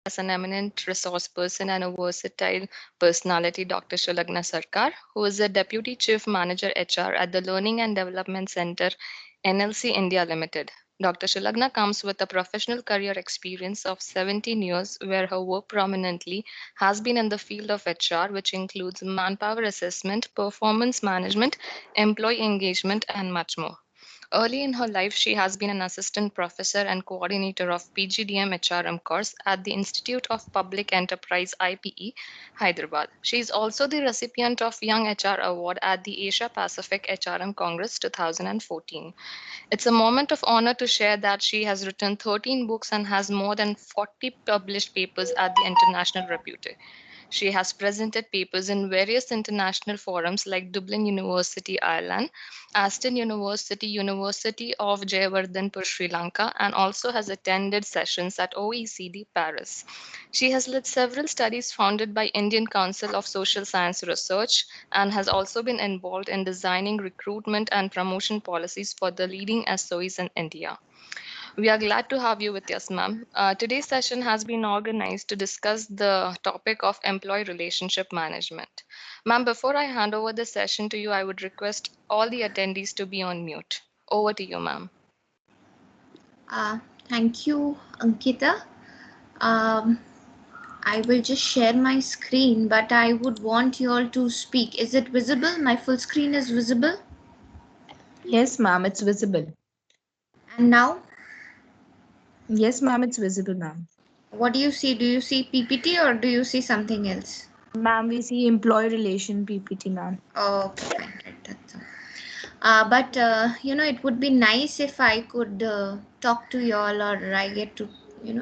as an eminent resource person and a versatile personality, Dr. Shulagna Sarkar, who is the Deputy Chief Manager HR at the Learning and Development Center, NLC India Limited. Dr. Shulagna comes with a professional career experience of 17 years, where her work prominently has been in the field of HR, which includes manpower assessment, performance management, employee engagement, and much more. Early in her life, she has been an assistant professor and coordinator of PGDM HRM course at the Institute of Public Enterprise IPE, Hyderabad. She is also the recipient of Young HR Award at the Asia Pacific HRM Congress 2014. It's a moment of honor to share that she has written 13 books and has more than 40 published papers at the international repute. She has presented papers in various international forums like Dublin University, Ireland, Aston University, University of Jayawardhanpur, Sri Lanka, and also has attended sessions at OECD Paris. She has led several studies funded by Indian Council of Social Science Research and has also been involved in designing recruitment and promotion policies for the leading SOEs in India. We are glad to have you with us, ma'am. Today's session has been organized to discuss the topic of employee relationship management. Ma'am, before I hand over the session to you, I would request all the attendees to be on mute. Over to you, ma'am. Thank you, Ankita. I will just share my screen, but I would want you all to speak. Is it visible? My full screen is visible. Yes, ma'am, it's visible. And now, Yes, ma'am, it's visible, ma'am. what do you see? Do you see PPT or do you see something else? Ma'am, we see employee relation PPT, ma'am. Okay, fine. Right, that's all. But it would be nice if I could talk to y'all, or I get to,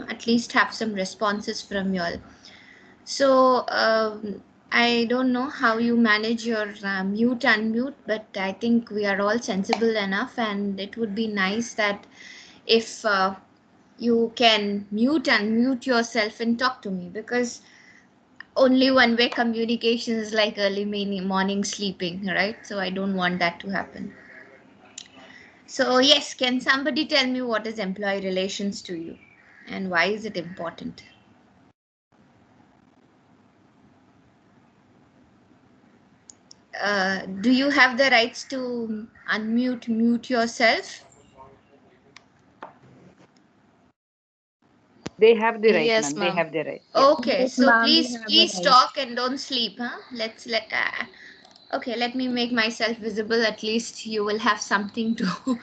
at least have some responses from y'all. So I don't know how you manage your mute unmute, but I think we are all sensible enough, and it would be nice that if you can mute unmute yourself and talk to me, because only one way communication is like early morning sleeping, right? So I don't want that to happen. So yes, can somebody tell me what is employee relations to you and why is it important? Do you have the rights to mute yourself? They have the right, Yes, ma'am. They ma'am. have the right. Yes. Okay, Yes, so ma'am, we have the please right. talk and don't sleep, huh? Okay, let me make myself visible. At least you will have something to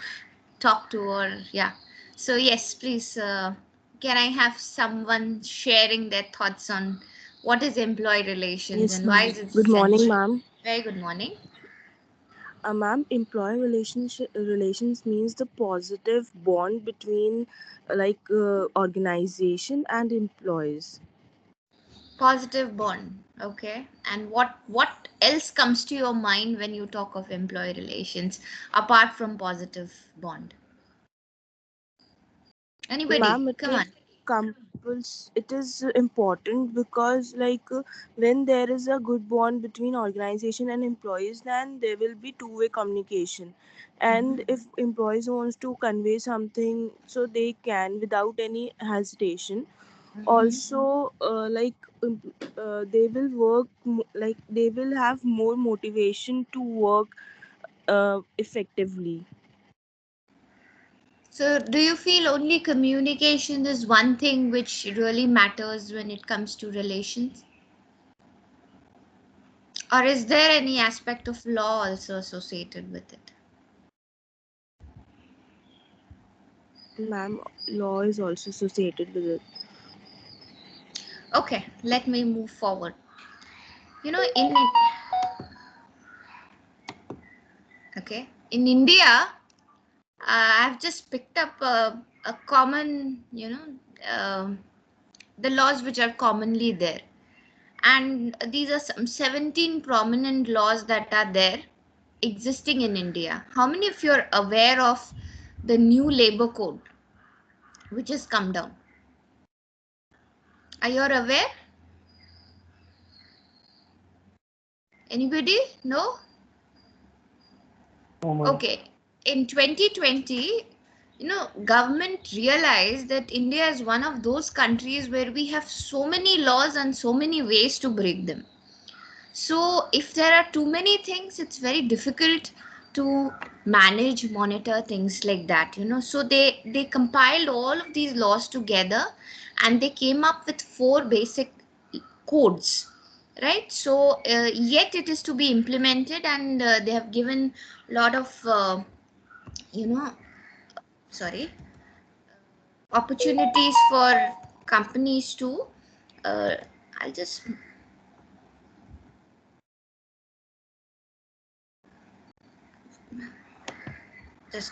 talk to, or yeah. So yes, please, can I have someone sharing their thoughts on what is employee relations Yes, and why ma'am. is it Good morning, essential? ma'am. Very good morning. Ma'am, employee relations means the positive bond between organization and employees. Positive bond. Okay. And what else comes to your mind when you talk of employee relations apart from positive bond? Anybody? Ma'am, it Come is on. it is important because when there is a good bond between organization and employees, then there will be two-way communication. And if employees wants to convey something, so they can without any hesitation. Also they will they will have more motivation to work effectively. So, do you feel only communication is one thing which really matters when it comes to relations? Or is there any aspect of law also associated with it? Ma'am, law is also associated with it. Okay, let me move forward. You know, in India, I've just picked up a common, the laws which are commonly there. And these are some 17 prominent laws that are there existing in India. How many of you are aware of the new labor code which has come down? Are you aware? Anybody? No? No, ma'am. Okay. In 2020, government realized that India is one of those countries where we have so many laws and so many ways to break them. So if there are too many things, it's very difficult to manage, monitor things like that. So they compiled all of these laws together, and they came up with four basic codes, right? So yet it is to be implemented, and they have given a lot of you know sorry opportunities for companies to uh, I'll just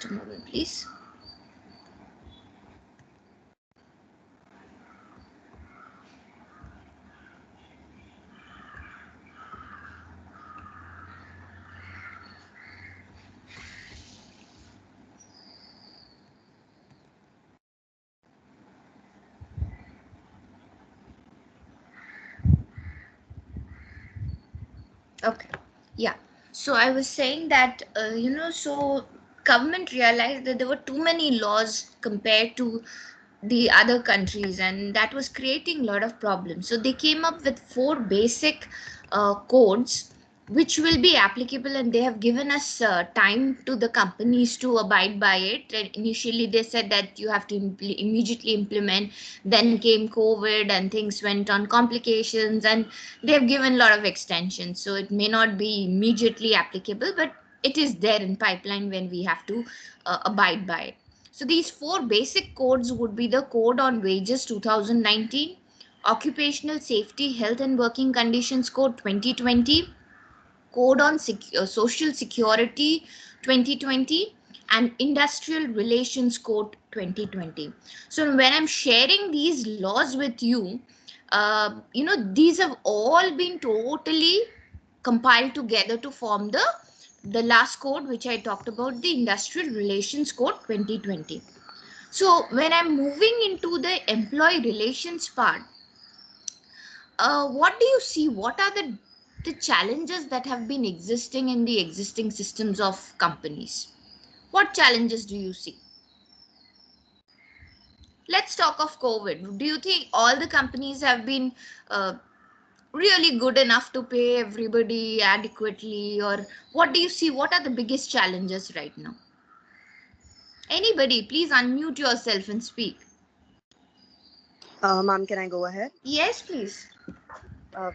a moment, please. Okay. Yeah. So I was saying that, so government realized that there were too many laws compared to the other countries, and that was creating a lot of problems. So they came up with four basic codes which will be applicable, and they have given us time to the companies to abide by it. And initially they said that you have to immediately implement, then came COVID and things went on complications, and they have given a lot of extensions, so it may not be immediately applicable, but it is there in pipeline when we have to abide by it. So these four basic codes would be the Code on Wages 2019, Occupational Safety, Health and Working Conditions Code 2020, Code on Social Security 2020, and Industrial Relations Code 2020. So when I'm sharing these laws with you, these have all been totally compiled together to form the last code which I talked about, the Industrial Relations Code 2020. So when I'm moving into the employee relations part, what do you see? What are the challenges that have been existing in the existing systems of companies? What challenges do you see? Let's talk of COVID. Do you think all the companies have been uh, really good enough to pay everybody adequately, or what do you see? What are the biggest challenges right now? Anybody, please unmute yourself and speak. Ma'am, can I go ahead? Yes, please.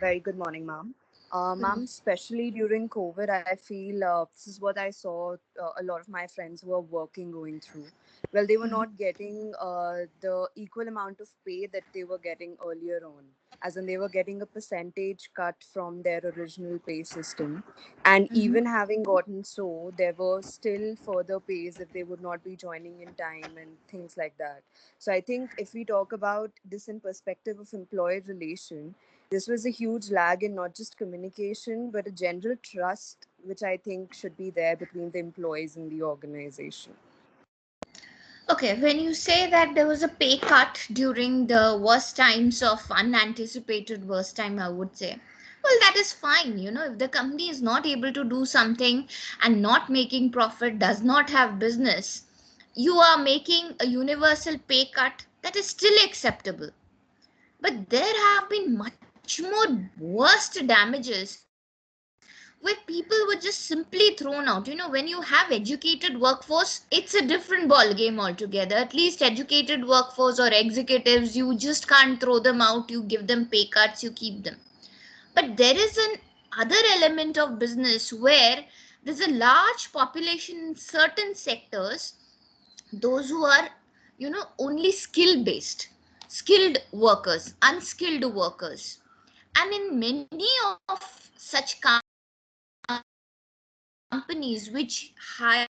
Very good morning, ma'am. Good Ma'am, especially during COVID, I feel this is what I saw a lot of my friends who were working going through. Well, they were not getting the equal amount of pay that they were getting earlier on, as in they were getting a percentage cut from their original pay system. And morning. even having gotten so, there were still further pays if they would not be joining in time and things like that. So I think if we talk about this in perspective of employer relation, this was a huge lag in not just communication, but a general trust, which I think should be there between the employees and the organization. Okay, when you say that there was a pay cut during the worst times of unanticipated worst time, I would say, well, that is fine. If the company is not able to do something and not making profit, does not have business, you are making a universal pay cut, that is still acceptable. But there have been much more worst damages where people were just simply thrown out. When you have educated workforce, it's a different ball game altogether. At least educated workforce or executives, you just can't throw them out. You give them pay cuts, you keep them. But there is an other element of business where there's a large population in certain sectors, those who are only skill based, skilled workers, unskilled workers. And in many of such companies which hire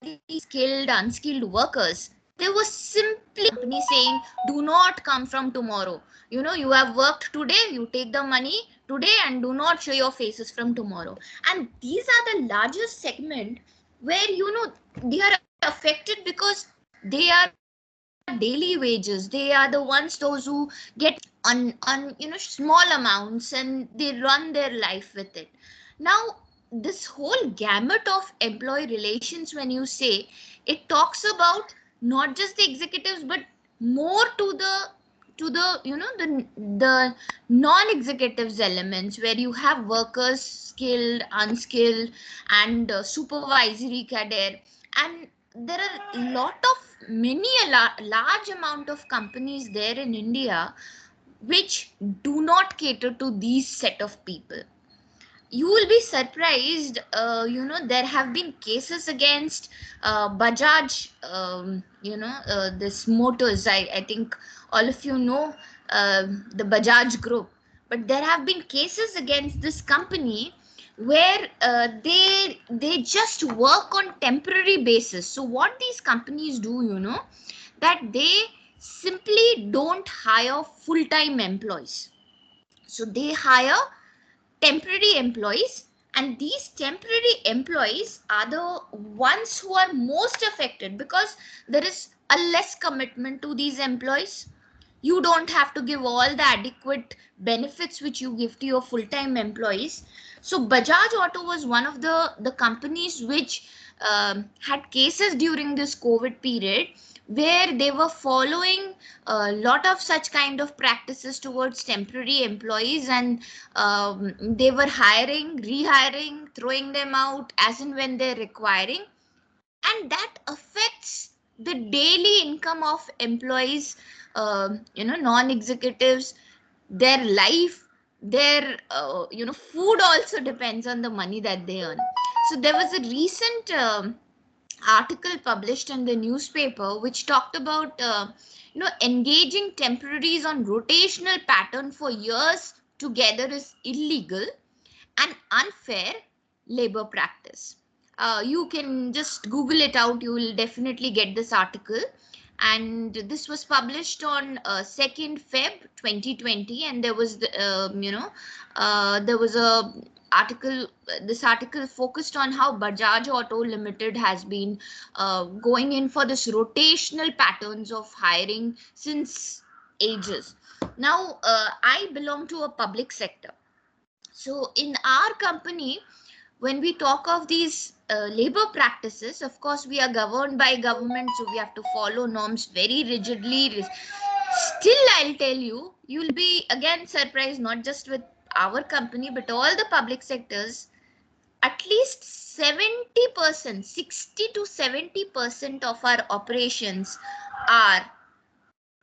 these skilled, unskilled workers, there was simply a company saying, do not come from tomorrow. You have worked today, you take the money today, and do not show your faces from tomorrow. And these are the largest segment where they are affected because they are daily wages. They are the ones those who get on small amounts, and they run their life with it. Now this whole gamut of employee relations, when you say, It talks about not just the executives, but more to the the non-executives elements, where you have workers, skilled, unskilled, and supervisory cadre. And there are a lot of many large amount of companies there in India which do not cater to these set of people. You will be surprised, there have been cases against Bajaj, this motors. I think all of you know the Bajaj group, but there have been cases against this company where they just work on temporary basis. So what these companies do, that they simply don't hire full time employees. So they hire temporary employees, and these temporary employees are the ones who are most affected, because there is a less commitment to these employees. You don't have to give all the adequate benefits which you give to your full-time employees. So Bajaj Auto was one of the companies which had cases during this COVID period, where they were following a lot of such kind of practices towards temporary employees, and they were hiring, rehiring, throwing them out as and when they're requiring, and that affects the daily income of employees, non-executives, their life, their food also depends on the money that they earn. So there was a recent article published in the newspaper which talked about engaging temporaries on rotational pattern for years together is illegal and unfair labor practice. You can just Google it out. You will definitely get this article. And this was published on 2nd Feb 2020. And there was there was a article. This article focused on how Bajaj Auto Limited has been going in for this rotational patterns of hiring since ages. Now, I belong to a public sector. So in our company, when we talk of these labor practices, of course, we are governed by government, so we have to follow norms very rigidly. Still, I'll tell you, you'll be again surprised, not just with our company, but all the public sectors. At least 70%, 60 to 70% of our operations are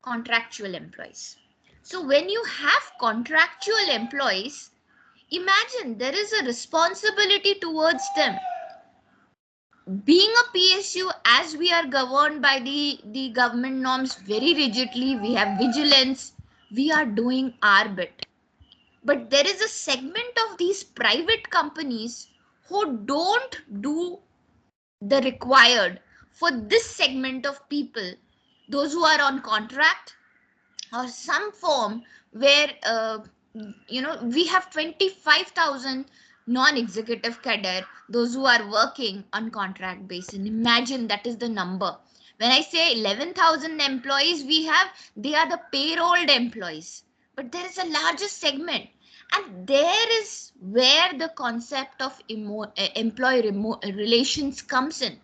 contractual employees. So when you have contractual employees, imagine there is a responsibility towards them. Being a PSU, as we are governed by the government norms very rigidly, we have vigilance, we are doing our bit. But there is a segment of these private companies who don't do the required for this segment of people, those who are on contract or some form, where we have 25,000 non-executive cadre, those who are working on contract basis. Imagine, that is the number. When I say 11,000 employees we have, they are the payrolled employees, but there is a larger segment, and there is where the concept of employee relations comes in.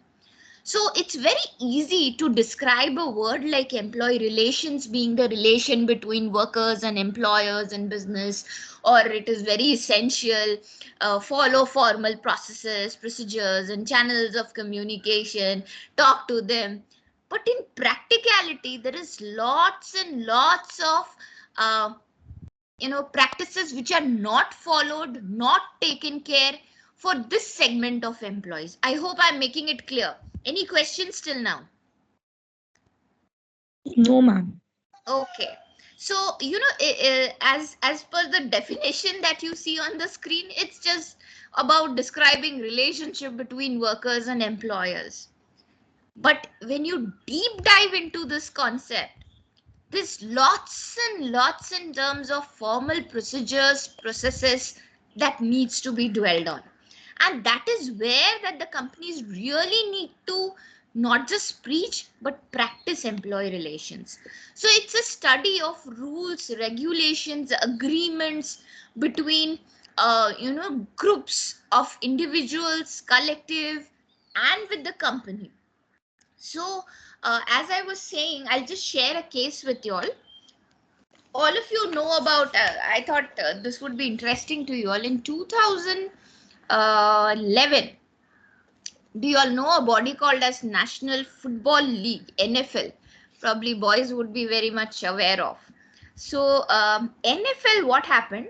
So it's very easy to describe a word like employee relations being the relation between workers and employers and business, or it is very essential, follow formal processes, procedures, and channels of communication, talk to them. But in practicality, there is lots and lots of uh, practices which are not followed, not taken care for this segment of employees. I hope I'm making it clear. Any questions till now? No, ma'am. Okay. So, as per the definition that you see on the screen, it's just about describing relationship between workers and employers. But when you deep dive into this concept, there's lots and lots in terms of formal procedures, processes that needs to be dwelled on. And that is where that the companies really need to not just preach but practice employee relations. So it's a study of rules, regulations, agreements between groups of individuals, collective, and with the company. So as I was saying, I'll just share a case with you all of you know about, I thought this would be interesting to you all. In 2011, do you all know a body called as National Football League, NFL? Probably boys would be very much aware of. So NFL, what happened?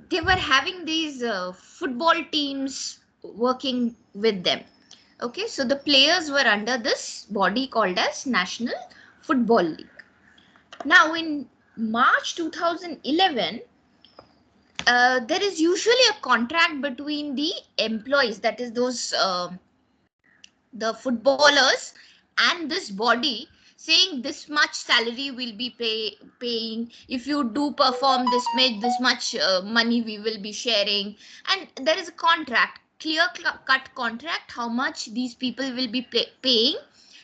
They were having these football teams working with them. Okay, so the players were under this body called as National Football League. Now, in March 2011, there is usually a contract between the employees, that is those the footballers, and this body, saying this much salary will be paying if you do perform this much money we will be sharing. And there is a contract, clear cut contract, how much these people will be paying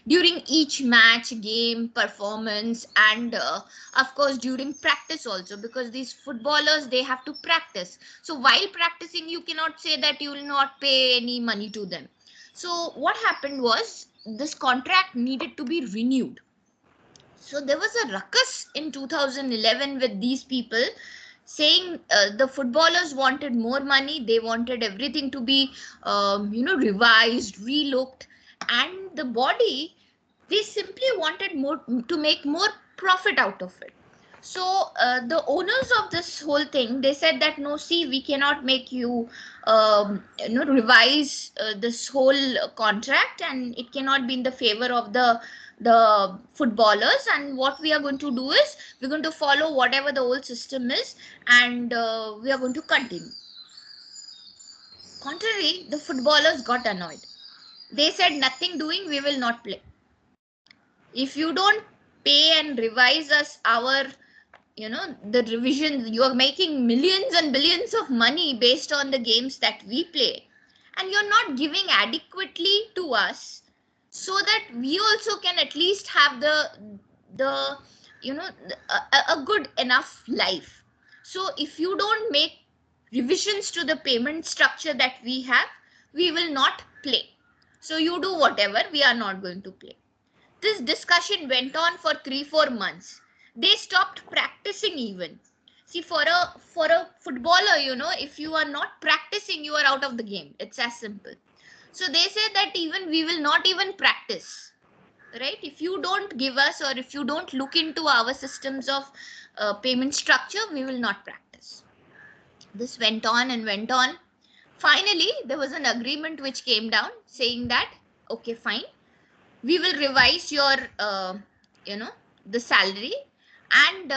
during each match, game, performance, and of course during practice also, because these footballers, they have to practice. So while practicing, you cannot say that you will not pay any money to them. So what happened was, this contract needed to be renewed. So there was a ruckus in 2011 with these people, saying the footballers wanted more money. They wanted everything to be, revised, relooked, and the body, they simply wanted more, to make more profit out of it. So the owners of this whole thing, they said that no, see, we cannot make you revise this whole contract, and it cannot be in the favor of the footballers. And what we are going to do is, we're going to follow whatever the old system is, and we are going to continue. Contrary, the footballers got annoyed. They said, nothing doing, we will not play. If you don't pay and revise us our, the revisions, you are making millions and billions of money based on the games that we play, and you're not giving adequately to us, so that we also can at least have the a good enough life. So if you don't make revisions to the payment structure that we have, we will not play. So you do whatever, we are not going to play. This discussion went on for 3-4 months. They stopped practicing even. See, for a footballer, if you are not practicing, you are out of the game. It's as simple. So they said that even we will not even practice. Right? If you don't give us, or if you don't look into our systems of payment structure, we will not practice. This went on and went on. Finally, there was an agreement which came down saying that, okay, fine, we will revise your the salary, and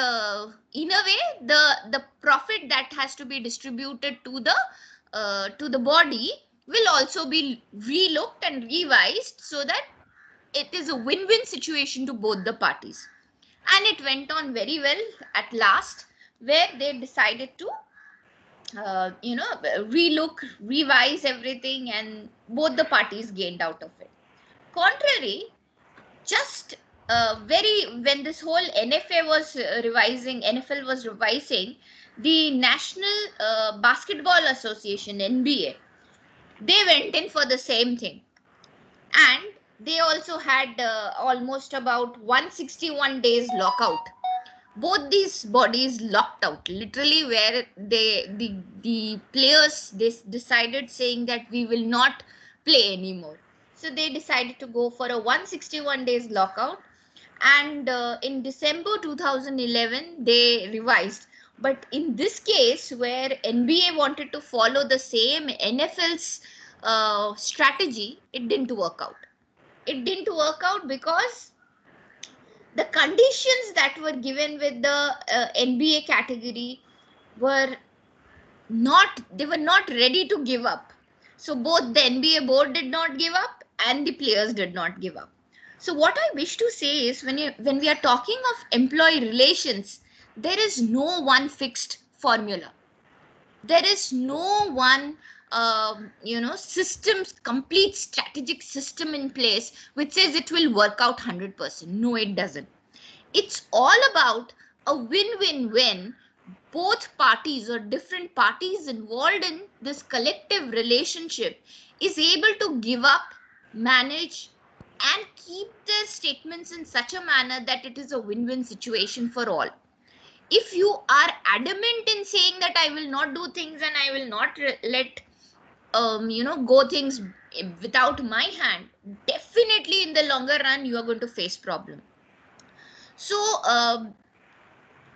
in a way, the profit that has to be distributed to the body will also be relooked and revised, so that it is a win-win situation to both the parties. And it went on very well at last, where they decided to relook, revise everything, and both the parties gained out of it. Contrary, just very when this whole NFL was revising, the National Basketball Association, NBA, they went in for the same thing, and they also had almost about 161 days lockout. Both these bodies locked out, literally, where the players, they decided, saying that we will not play anymore. So they decided to go for a 161 days lockout, and in December 2011 they revised. But in this case, where NBA wanted to follow the same NFL's strategy, it didn't work out. It didn't work out because the conditions that were given with the NBA category were not, they were not ready to give up. So both the NBA board did not give up, and the players did not give up. So what I wish to say is, when we are talking of employee relations, there is no one fixed formula. There is no one systems, complete strategic system in place which says it will work out 100%. No, it doesn't. It's all about a win-win-win. Both parties, or different parties involved in this collective relationship, is able to give up, manage, and keep their statements in such a manner that it is a win-win situation for all. If you are adamant in saying that I will not do things and I will not let go things without my hand, definitely in the longer run you are going to face problem. So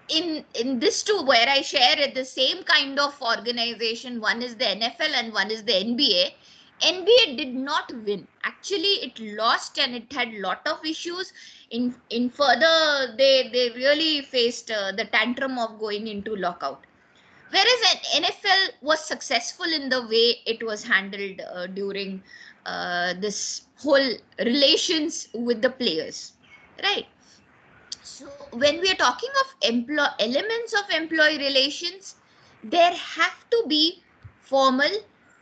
in this too, where I share it, the same kind of organization, one is the NFL and one is the NBA. NBA did not win. Actually, it lost and it had lot of issues. In further, they really faced the tantrum of going into lockout. Whereas an NFL was successful in the way it was handled during this whole relations with the players, right? So when we are talking of elements of employee relations, there have to be formal,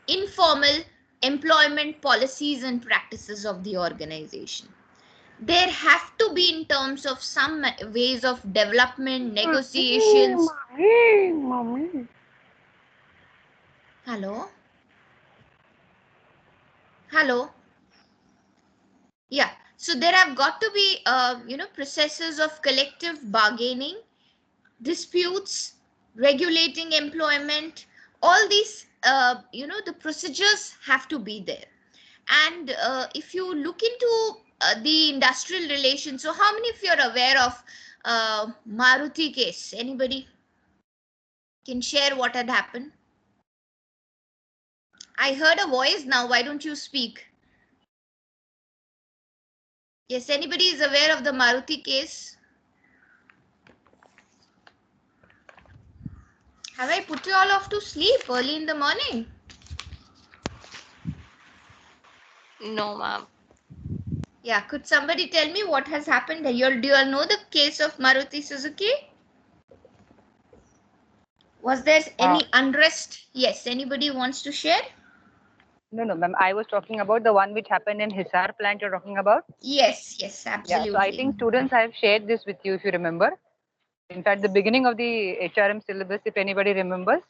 informal employment policies and practices of the organization. There have to be in terms of some ways of development, negotiations. Hello? Hello? Yeah. So there have got to be, processes of collective bargaining, disputes, regulating employment, all these, the procedures have to be there. And if you look into the industrial relations, so how many of you are aware of Maruti case? Anybody can share what had happened? I heard a voice now. Why don't you speak? Yes, anybody is aware of the Maruti case? Have I put you all off to sleep early in the morning? No, ma'am. Yeah, could somebody tell me what has happened? Do you all know the case of Maruti Suzuki? Was there any unrest? Yes, anybody wants to share? No, no, ma'am. I was talking about the one which happened in Hisar plant you're talking about. Yes, Yeah, absolutely. so I think students have shared this with you if you remember. In fact, the beginning of the HRM syllabus, if anybody remembers,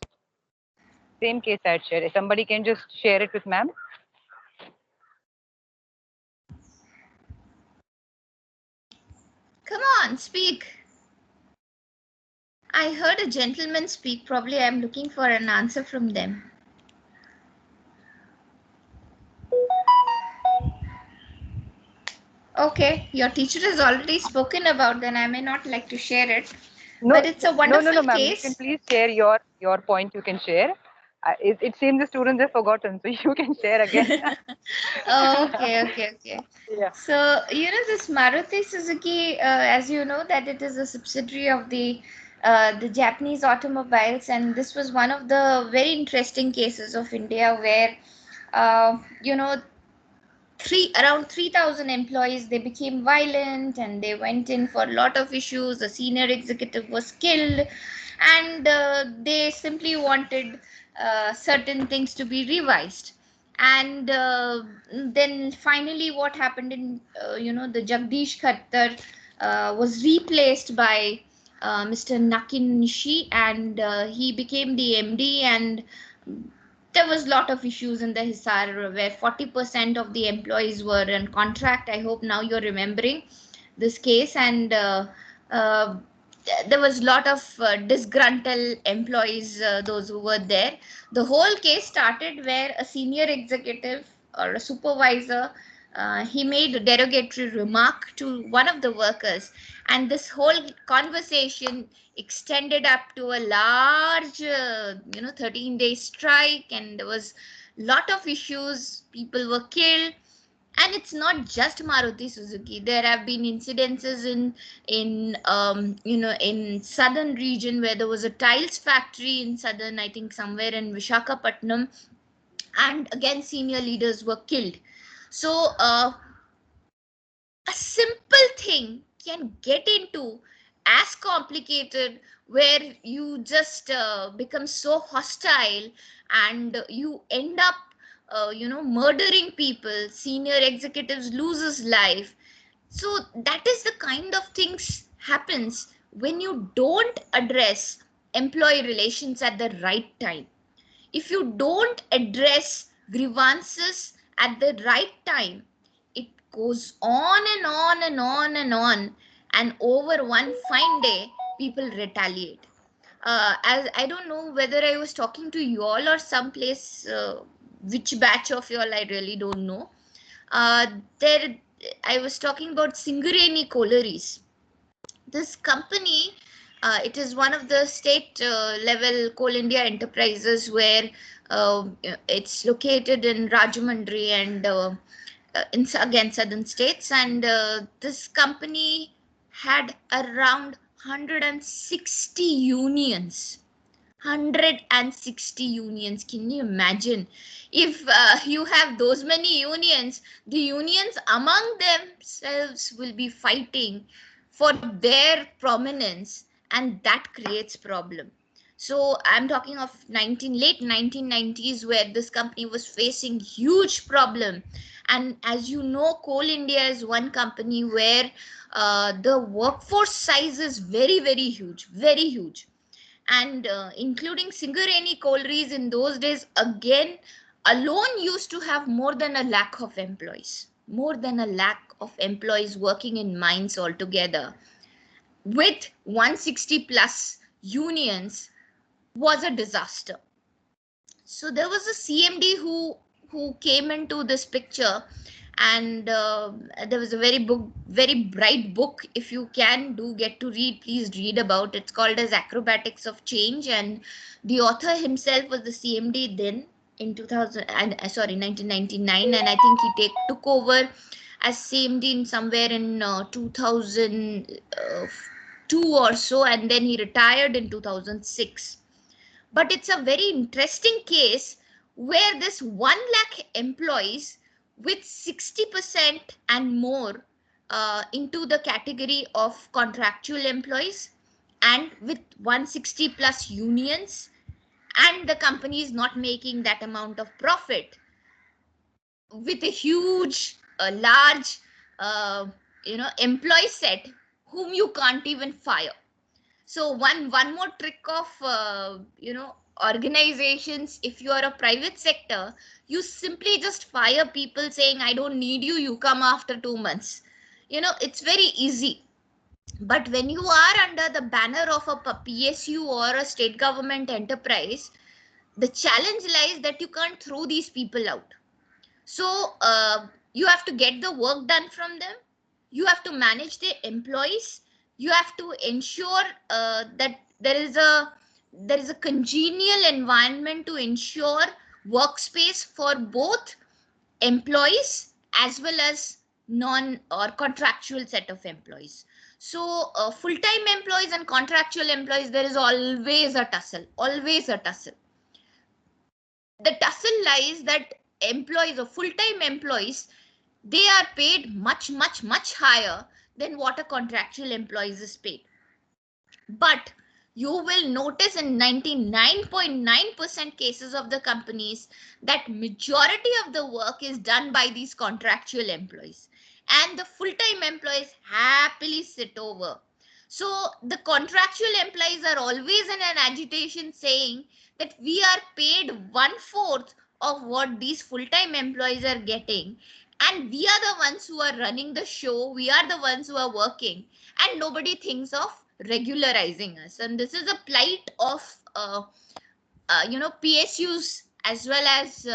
same case I had shared. If somebody can just share it with ma'am. Come on, speak. I heard a gentleman speak. Probably I'm looking for an answer from them. Okay, your teacher has already spoken about, then I may not like to share it. No, But it's a wonderful no, ma'am. You case. can please share your point. You can share. It seems the students have forgotten, so you can share again. Okay. Yeah. So, this Maruti Suzuki, as you know, that it is a subsidiary of the Japanese automobiles, and this was one of the very interesting cases of India where, uh, you know, around 3,000 employees, they became violent and they went in for a lot of issues. A senior executive was killed, and they simply wanted certain things to be revised. And then finally what happened in the Jagdish Khattar was replaced by Mr. Nakin Nishi, and he became the MD. And there was a lot of issues in the Hisar where 40% of the employees were on contract. I hope now you're remembering this case. And uh, there was a lot of disgruntled employees, those who were there. The whole case started where a senior executive or a supervisor, he made a derogatory remark to one of the workers, and this whole conversation extended up to a large 13-day strike, and there was lot of issues. People were killed. And it's not just Maruti Suzuki. There have been incidences in southern region where there was a tiles factory in southern, I think somewhere in Vishakhapatnam, and again senior leaders were killed. So a simple thing can get into as complicated, where you just become so hostile, and you end up murdering people. Senior executives loses life. So that is the kind of things happens when you don't address employee relations at the right time. If you don't address grievances at the right time, it goes on and on and on and on, and over one fine day people retaliate. As I don't know whether I was talking to you all or someplace, which batch of you all, I really don't know. There I was talking about Singareni Collieries. This company, it is one of the state level Coal India enterprises, where it's located in Rajahmundry and in again southern states, and this company had around 160 unions. 160 unions. Can you imagine? If you have those many unions, the unions among themselves will be fighting for their prominence, and that creates problem. So I'm talking of late 1990s, where this company was facing huge problem. And as you know, Coal India is one company where the workforce size is very, very huge, very huge. And including Singareni collieries in those days, again, alone used to have more than a lakh of employees, more than a lakh of employees working in mines altogether, with 160 plus unions, was a disaster. So there was a CMD who came into this picture, and there was a very bright book. If you can do get to read, please read about. It's called as Acrobatics of Change, and the author himself was the CMD then in 2000 and sorry 1999, and I think he took over as CMD in somewhere in 2002 or so, and then he retired in 2006. But it's a very interesting case where this 1 lakh employees with 60% and more into the category of contractual employees, and with 160 plus unions, and the company is not making that amount of profit, with a huge large uh, employee set whom you can't even fire. So one more trick of organizations, if you are a private sector, you simply just fire people saying, I don't need you, you come after 2 months. It's very easy. But when you are under the banner of a PSU or a state government enterprise, the challenge lies that you can't throw these people out. So you have to get the work done from them. You have to manage the employees. You have to ensure that there is a congenial environment to ensure workspace for both employees as well as non or contractual set of employees. So full-time employees and contractual employees, there is always a tussle, always a tussle. The tussle lies that employees or full-time employees, they are paid much, much, much higher than what a contractual employees is paid. But you will notice in 99.9% cases of the companies that majority of the work is done by these contractual employees, and the full-time employees happily sit over. So the contractual employees are always in an agitation saying that we are paid 1/4 of what these full-time employees are getting, and we are the ones who are running the show, we are the ones who are working, and nobody thinks of regularizing us. And this is a plight of PSUs as well as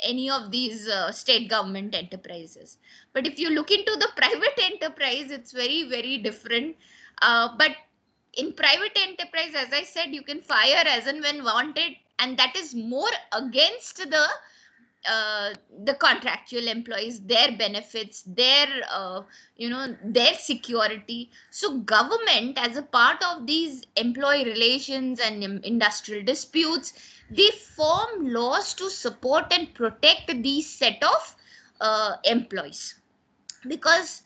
any of these state government enterprises. But if you look into the private enterprise, it's very, very different. But in private enterprise, as I said, you can fire as and when wanted, and that is more against the contractual employees, their benefits, their security. So government, as a part of these employee relations and industrial disputes, they form laws to support and protect these set of employees. Because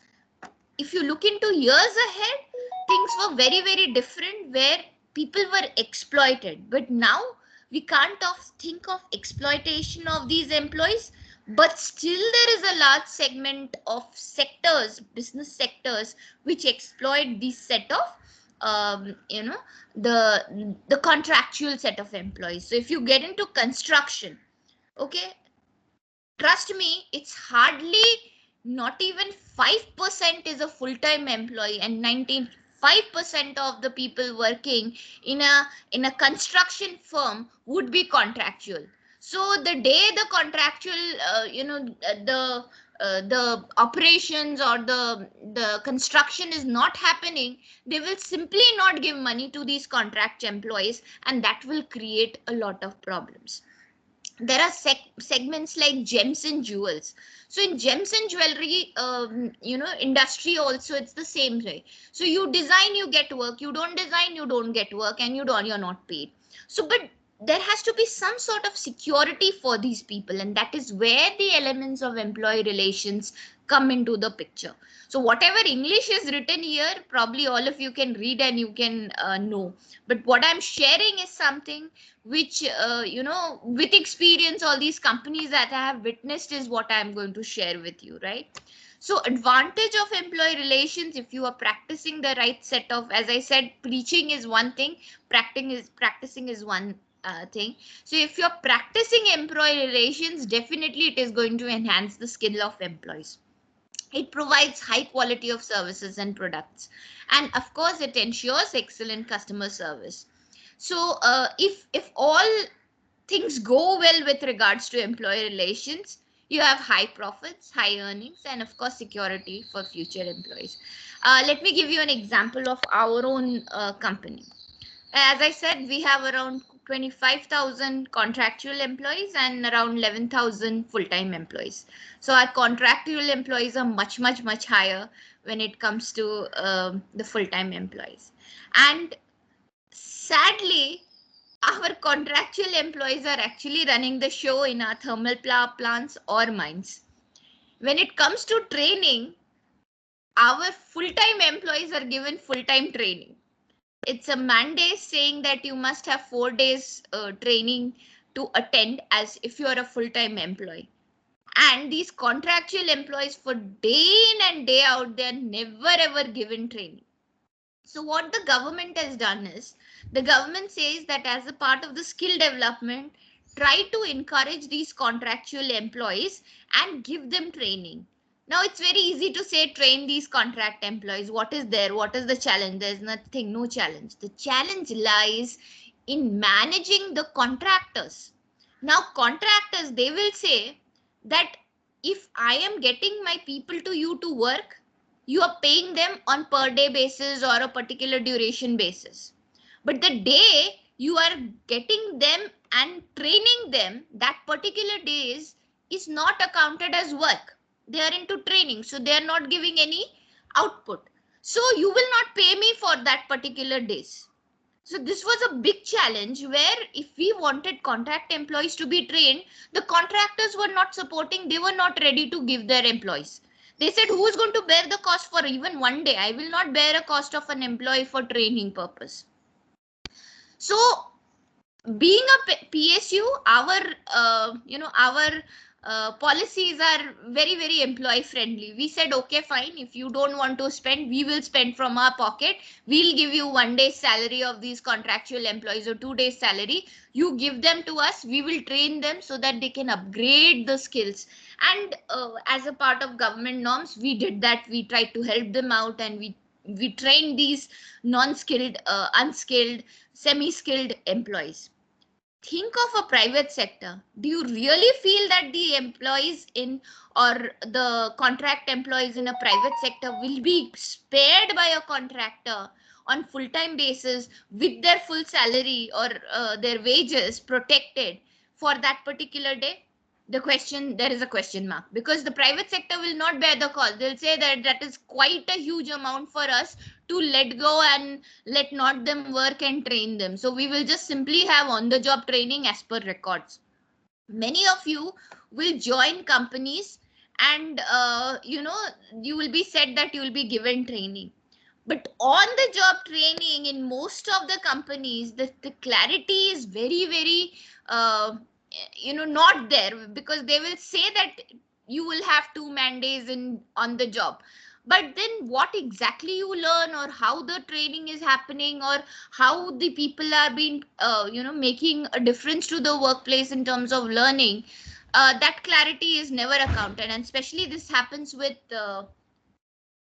if you look into years ahead, things were very, very different, where people were exploited. But now we can't think of exploitation of these employees, but still there is a large segment of sectors, business sectors, which exploit this set of the contractual set of employees. So if you get into construction, okay, trust me, it's hardly not even 5% is a full-time employee, and 95% of the people working in a construction firm would be contractual. So the day the contractual the operations or the construction is not happening, they will simply not give money to these contract employees, and that will create a lot of problems. There are segments like gems and jewels. So in gems and jewelry industry also, it's the same way. So you design, you get work; you don't design, you don't get work, and you're not paid. So but there has to be some sort of security for these people, and that is where the elements of employee relations come into the picture. So whatever English is written here, probably all of you can read and you can know, but what I'm sharing is something which with experience, all these companies that I have witnessed is what I'm going to share with you, right? So advantage of employee relations, if you are practicing the right set of, as I said, preaching is one thing, practicing is one thing. So if you're practicing employee relations, definitely it is going to enhance the skill of employees. It provides high quality of services and products, and of course it ensures excellent customer service. So if all things go well with regards to employee relations, you have high profits, high earnings, and of course security for future employees. Let me give you an example of our own company. As I said, we have around 25,000 contractual employees and around 11,000 full-time employees. So our contractual employees are much higher when it comes to the full-time employees. And sadly, our contractual employees are actually running the show in our thermal power plants or mines. When it comes to training, our full-time employees are given full-time training. It's a mandate saying that you must have 4 days training to attend as if you are a full-time employee. And these contractual employees, for day in and day out, they're never ever given training. So what the government has done is, the government says that as a part of the skill development, try to encourage these contractual employees and give them training. Now it's very easy to say train these contract employees. What is there? What is the challenge? There's nothing, no challenge. The challenge lies in managing the contractors. Now contractors, they will say that if I am getting my people to you to work, you are paying them on per day basis or a particular duration basis. But the day you are getting them and training them, that particular days is not accounted as work. They are into training, so they are not giving any output. So you will not pay me for that particular days. So this was a big challenge where if we wanted contract employees to be trained, the contractors were not supporting, they were not ready to give their employees. They said, who is going to bear the cost for even one day? I will not bear a cost of an employee for training purpose. So being a PSU, our policies are very employee friendly. We said, okay, fine. If you don't want to spend, we will spend from our pocket. We'll give you 1 day's salary of these contractual employees or 2 days salary. You give them to us. We will train them so that they can upgrade the skills. And as a part of government norms, we did that. We tried to help them out, and we trained these non-skilled, unskilled, semi-skilled employees. Think of a private sector. Do you really feel that the employees in, or the contract employees in a private sector will be spared by a contractor on full-time basis with their full salary or their wages protected for that particular day? There is a question mark, because the private sector will not bear the cost. They'll say that that is quite a huge amount for us to let go and let not them work and train them. So we will just simply have on the job training as per records. Many of you will join companies and you will be said that you will be given training. But on the job training in most of the companies, the clarity is very uh, not there, because they will say that you will have 2 man days in on the job. But then what exactly you learn, or how the training is happening, or how the people are being making a difference to the workplace in terms of learning, that clarity is never accounted, and especially this happens with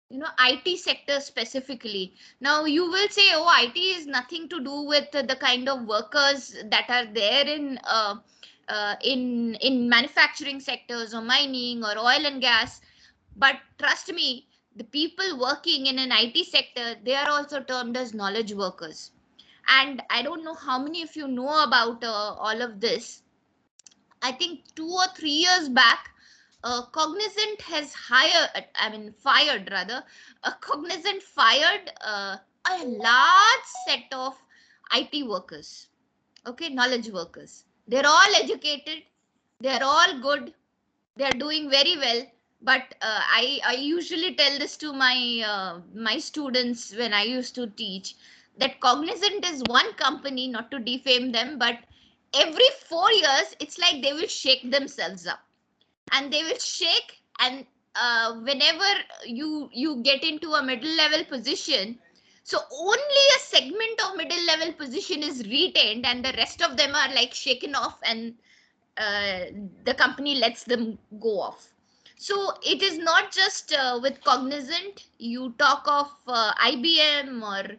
IT sector specifically. Now you will say, oh, IT is nothing to do with the kind of workers that are there in manufacturing sectors or mining or oil and gas. But trust me, the people working in an IT sector, they are also termed as knowledge workers. And I don't know how many of you know about all of this. I think 2 or 3 years back, Cognizant has fired rather. Cognizant fired a large set of IT workers, okay, knowledge workers. They're all educated, they're all good, they're doing very well. But I usually tell this to my students when I used to teach, that Cognizant is one company, not to defame them, but every 4 years it's like they will shake themselves up, and they will shake. And whenever you get into a middle level position, so only a segment of middle level position is retained, and the rest of them are like shaken off, and uh, the company lets them go off. So it is not just with Cognizant. You talk of IBM, or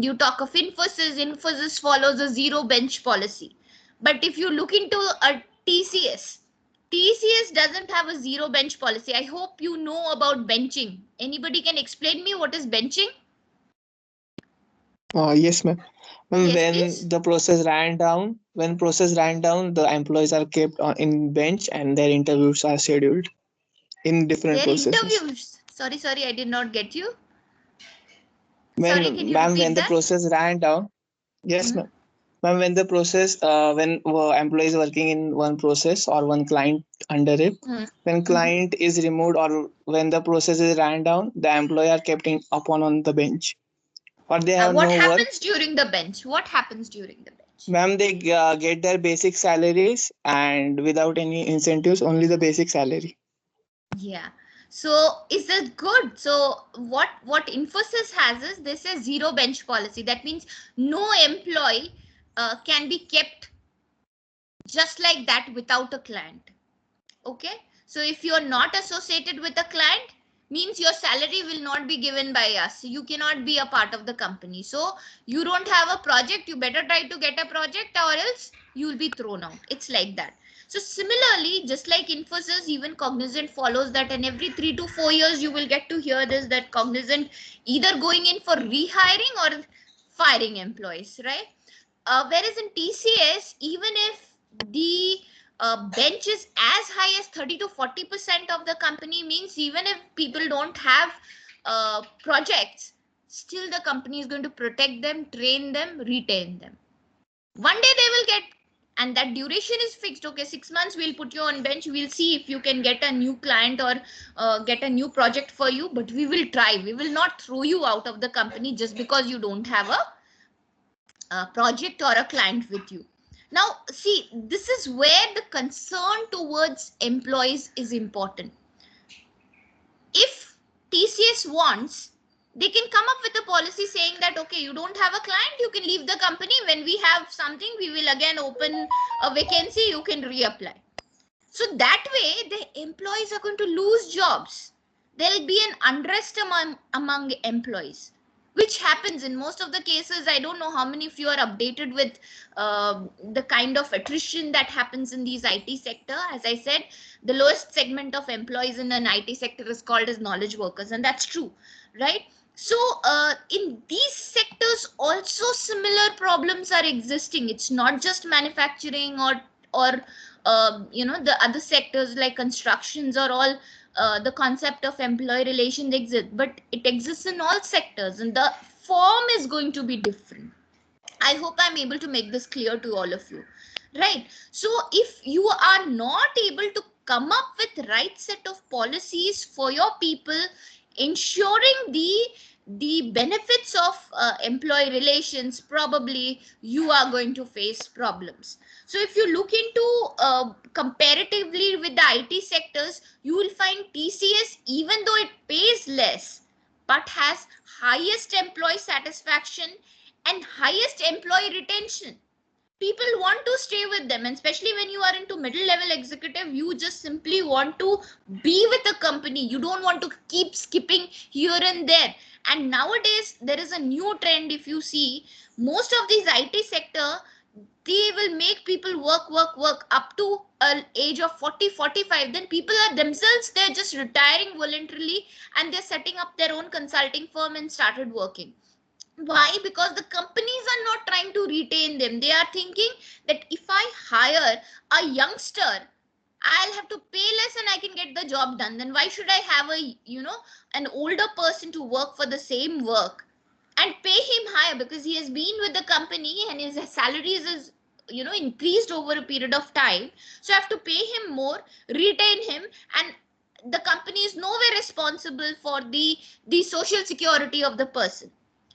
you talk of Infosys. Infosys follows a zero bench policy. But if you look into a TCS, TCS doesn't have a zero bench policy. I hope you know about benching. Anybody can explain me what is benching? Yes, ma'am. Yes, When please. the process ran down, the employees are kept in bench and their interviews are scheduled in different Their processes. interviews. Sorry, I did not get you. Sorry, can When, you ma'am, repeat when the that? process ran down, yes, Hmm. ma'am. Ma'am, when employees working in one process or one client under it, Hmm. when Hmm. client is removed or when the process is ran down, the employee are kept in upon on the bench or they have What no work. happens during the bench? What happens during the bench? Ma'am, they get their basic salaries and without any incentives, only the basic salary. Yeah. So is this good? So what Infosys has is, this is zero bench policy. That means no employee can be kept just like that without a client. Okay, so if you're not associated with a client, means your salary will not be given by us. You cannot be a part of the company. So you don't have a project, you better try to get a project, or else you will be thrown out. It's like that. So similarly, just like Infosys, even Cognizant follows that, and every 3 to 4 years you will get to hear this, that Cognizant either going in for rehiring or firing employees, right? Whereas in TCS, even if the bench is as high as 30 to 40% of the company, means even if people don't have projects, still the company is going to protect them, train them, retain them. One day they will get, and that duration is fixed. Okay, 6 months we'll put you on bench. We'll see if you can get a new client or get a new project for you. But we will try. We will not throw you out of the company just because you don't have a project or a client with you. Now, see, this is where the concern towards employees is important. If TCS wants, they can come up with a policy saying that, okay, you don't have a client, you can leave the company. When we have something, we will again open a vacancy, you can reapply. So that way, the employees are going to lose jobs. There'll be an unrest among employees, which happens in most of the cases. I don't know how many of you are updated with the kind of attrition that happens in these IT sector. As I said, the lowest segment of employees in an IT sector is called as knowledge workers, and that's true, right? So in these sectors also similar problems are existing. It's not just manufacturing or the other sectors like constructions or all. The concept of employee relations exists, but it exists in all sectors, and the form is going to be different. I hope I'm able to make this clear to all of you, right? So if you are not able to come up with right set of policies for your people, ensuring the benefits of employee relations, probably you are going to face problems. So if you look into comparatively with the IT sectors, you will find TCS, even though it pays less, but has highest employee satisfaction and highest employee retention. people want to stay with them, and especially when you are into middle level executive, you just simply want to be with the company. You don't want to keep skipping here and there. And nowadays there is a new trend. If you see, most of these IT sector, they will make people work up to an age of 40, 45. Then people are themselves, they're just retiring voluntarily, and they're setting up their own consulting firm and started working. Why? Because the companies are not trying to retain them. They are thinking that if I hire a youngster, I'll have to pay less and I can get the job done. Then why should I have a, an older person to work for the same work and pay him higher, because he has been with the company and his salaries is, increased over a period of time. So I have to pay him more, retain him, and the company is nowhere responsible for the social security of the person.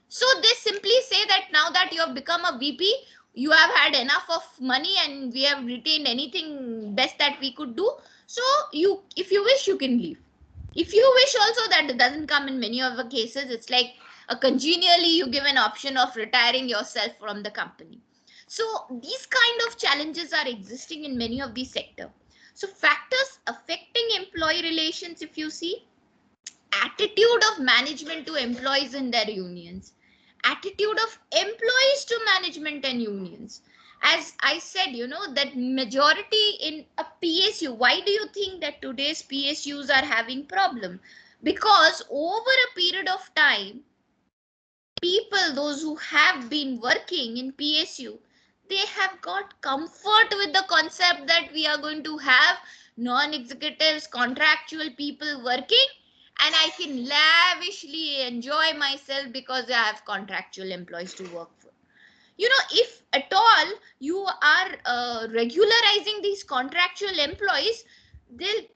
So they simply say that now that you have become a VP, you have had enough of money and we have retained anything best that we could do. So you, if you wish, you can leave. If you wish also, that doesn't come in many of the cases. It's like a congenially you give an option of retiring yourself from the company. So these kind of challenges are existing in many of these sectors. So factors affecting employee relations, if you see, attitude of management to employees in their unions, attitude of employees to management and unions. As I said, that majority in a PSU, why do you think that today's PSUs are having problem? Because over a period of time, people, those who have been working in PSU, they have got comfort with the concept that we are going to have non-executives, contractual people working, and I can lavishly enjoy myself because I have contractual employees to work for. If at all you are regularizing these contractual employees, there'll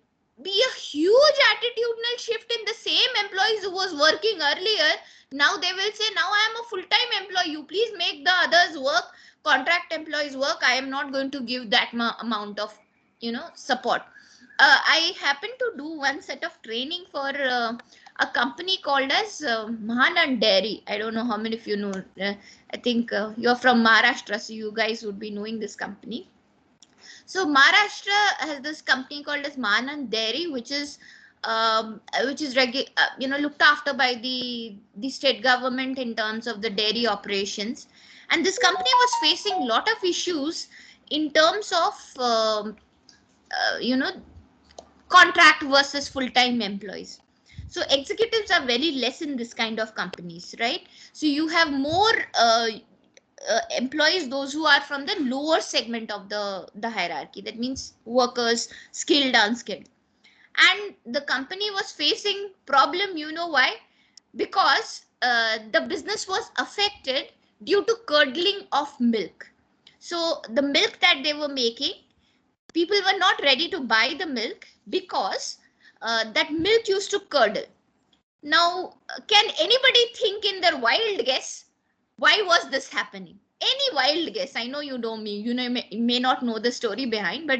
be a huge attitudinal shift in the same employees who was working earlier. Now they will say, now I am a full-time employee, you please make the others work, contract employees work, I am not going to give that amount of support. I happened to do one set of training for a company called as Mahanand Dairy. I don't know how many of you know. I think you're from Maharashtra, so you guys would be knowing this company. So Maharashtra has this company called as Mahanand Dairy, which is looked after by the state government in terms of the dairy operations. And this company was facing a lot of issues in terms of contract versus full-time employees. So executives are very less in this kind of companies, right? So you have more employees, those who are from the lower segment of the hierarchy. That means workers, skilled, unskilled. And the company was facing problem. You know why? Because the business was affected due to curdling of milk. So the milk that they were making, people were not ready to buy the milk because that milk used to curdle. Now, can anybody think in their wild guess why was this happening? Any wild guess? I know you know me. You may not know the story behind, but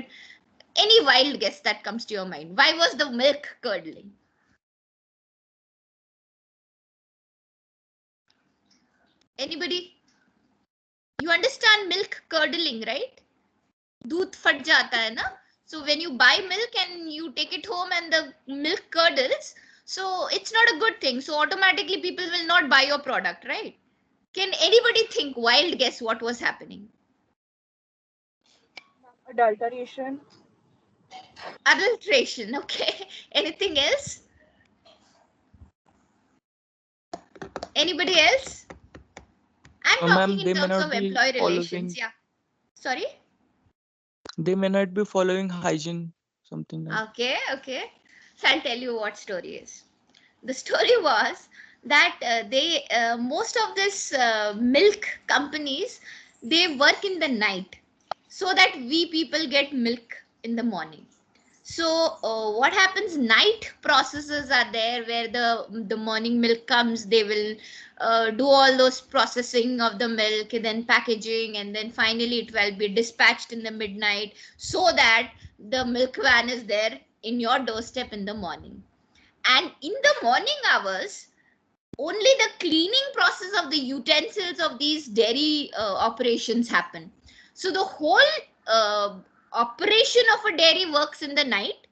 any wild guess that comes to your mind. Why was the milk curdling? Anybody? You understand milk curdling, right? दूध फट जाता है ना? So when you buy milk and you take it home and the milk curdles, so it's not a good thing. So automatically people will not buy your product, right? Can anybody think, wild guess what was happening? Adulteration. Adulteration, okay. Anything else? Anybody else? I'm talking Ma'am, in they may terms of not be employee relations. following. Yeah. Sorry? They may not be following hygiene, something like. Okay, okay. So I'll tell you what story is. The story was that most of this milk companies, they work in the night so that we people get milk in the morning. So what happens, night processes are there where the morning milk comes. They will do all those processing of the milk, then packaging, and then finally it will be dispatched in the midnight so that the milk van is there in your doorstep in the morning. And in the morning hours, only the cleaning process of the utensils of these dairy operations happen. So the whole operation of a dairy works in the night,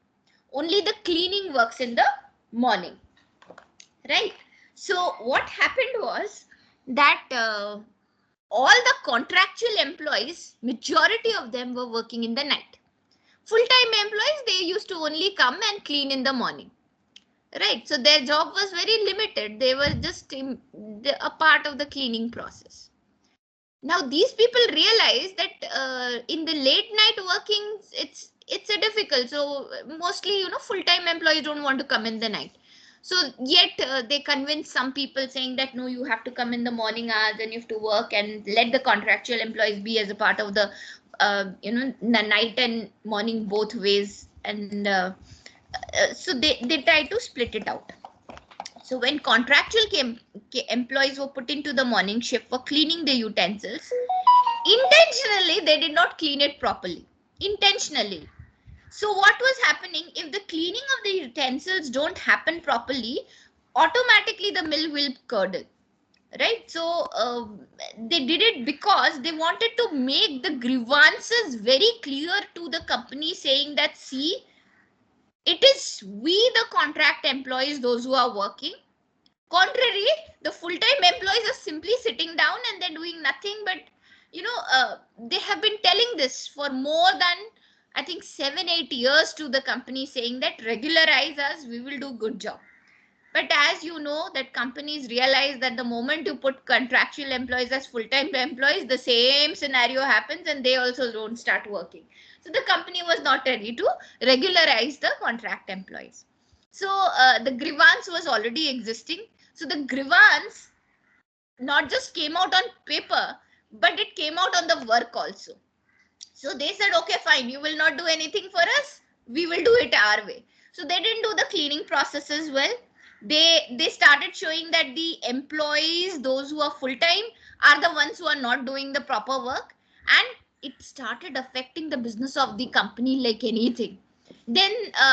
only the cleaning works in the morning, right? So what happened was that all the contractual employees, majority of them were working in the night. Full-time employees, they used to only come and clean in the morning, right? So their job was very limited. They were just a part of the cleaning process. Now these people realize that in the late night working, it's a difficult. So mostly, full-time employees don't want to come in the night. So yet they convince some people saying that no, you have to come in the morning hours and you have to work, and let the contractual employees be as a part of the the night and morning both ways. And so they try to split it out. So when contractual employees were put into the morning shift for cleaning the utensils, intentionally they did not clean it properly. Intentionally. So what was happening, if the cleaning of the utensils don't happen properly, automatically the mill will curdle, right? So they did it because they wanted to make the grievances very clear to the company, saying that, see, it is we the contract employees, those who are working. Contrary, the full-time employees are simply sitting down and they're doing nothing but, they have been telling this for more than, I think, 7-8 years to the company, saying that regularize us, we will do good job. But as you know, that companies realize that the moment you put contractual employees as full-time employees, the same scenario happens and they also don't start working. So the company was not ready to regularize the contract employees. So the grievance was already existing. So the grievance not just came out on paper, but it came out on the work also. So they said, okay, fine, you will not do anything for us, we will do it our way. So they didn't do the cleaning processes well. They started showing that the employees, those who are full time, are the ones who are not doing the proper work, and it started affecting the business of the company like anything. Then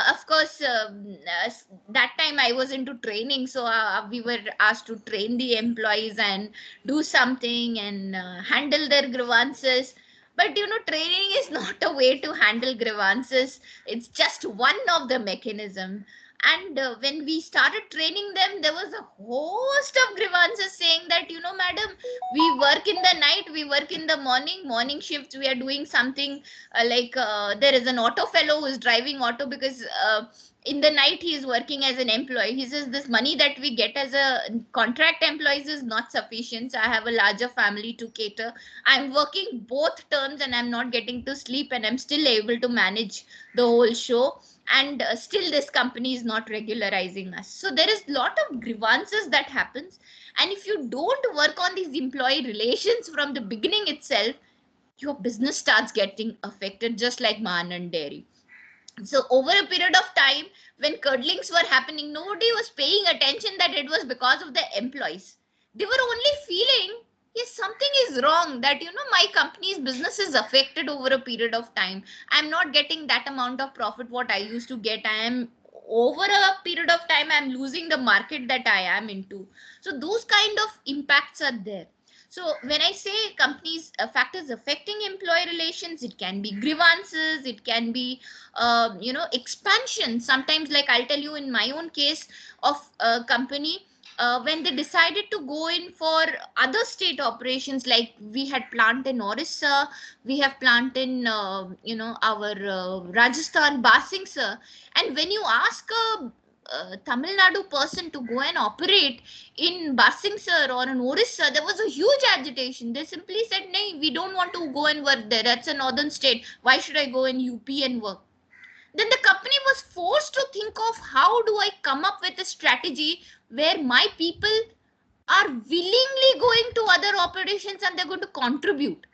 of course, that time I was into training, so we were asked to train the employees and do something and handle their grievances. But training is not a way to handle grievances. It's just one of the mechanism. And when we started training them, there was a host of grievances saying that, madam, we work in the night, we work in the morning shifts, we are doing something there is an auto fellow who is driving auto, because in the night he is working as an employee. He says this money that we get as a contract employees is not sufficient, so I have a larger family to cater. I'm working both terms and I'm not getting to sleep, and I'm still able to manage the whole show, and still this company is not regularizing us. So there is a lot of grievances that happens, and if you don't work on these employee relations from the beginning itself, your business starts getting affected, just like Mahan Dairy. So over a period of time, when curdlings were happening, nobody was paying attention that it was because of the employees. They were only feeling, yes, something is wrong, that my company's business is affected over a period of time. I'm not getting that amount of profit what I used to get. I am, over a period of time, I'm losing the market that I am into. So those kind of impacts are there. So when I say companies factors affecting employee relations, it can be grievances, it can be expansion. Sometimes, like I'll tell you, in my own case of a company, when they decided to go in for other state operations, like we had plant in Orissa, we have plant in our Rajasthan, Basing, sir. And when you ask a Tamil Nadu person to go and operate in Basing, sir, or in Orissa, there was a huge agitation. They simply said, "No, we don't want to go and work there. That's a northern state. Why should I go in UP and work?" Then the company was forced to think of, how do I come up with a strategy where my people are willingly going to other operations and they're going to contribute.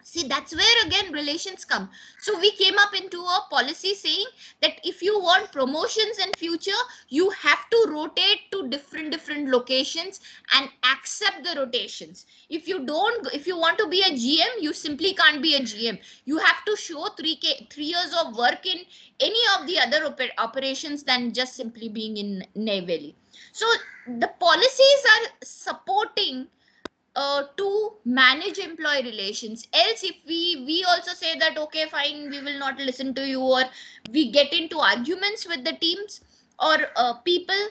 See, that's where again relations come. So we came up into a policy saying that if you want promotions in future, you have to rotate to different locations and accept the rotations. If you want to be a GM, you simply can't be a GM. You have to show 3 years of work in any of the other operations than just simply being in Neyveli. So the policies are supporting to manage employee relations. Else, if we also say that okay, fine, we will not listen to you, or we get into arguments with the teams or people,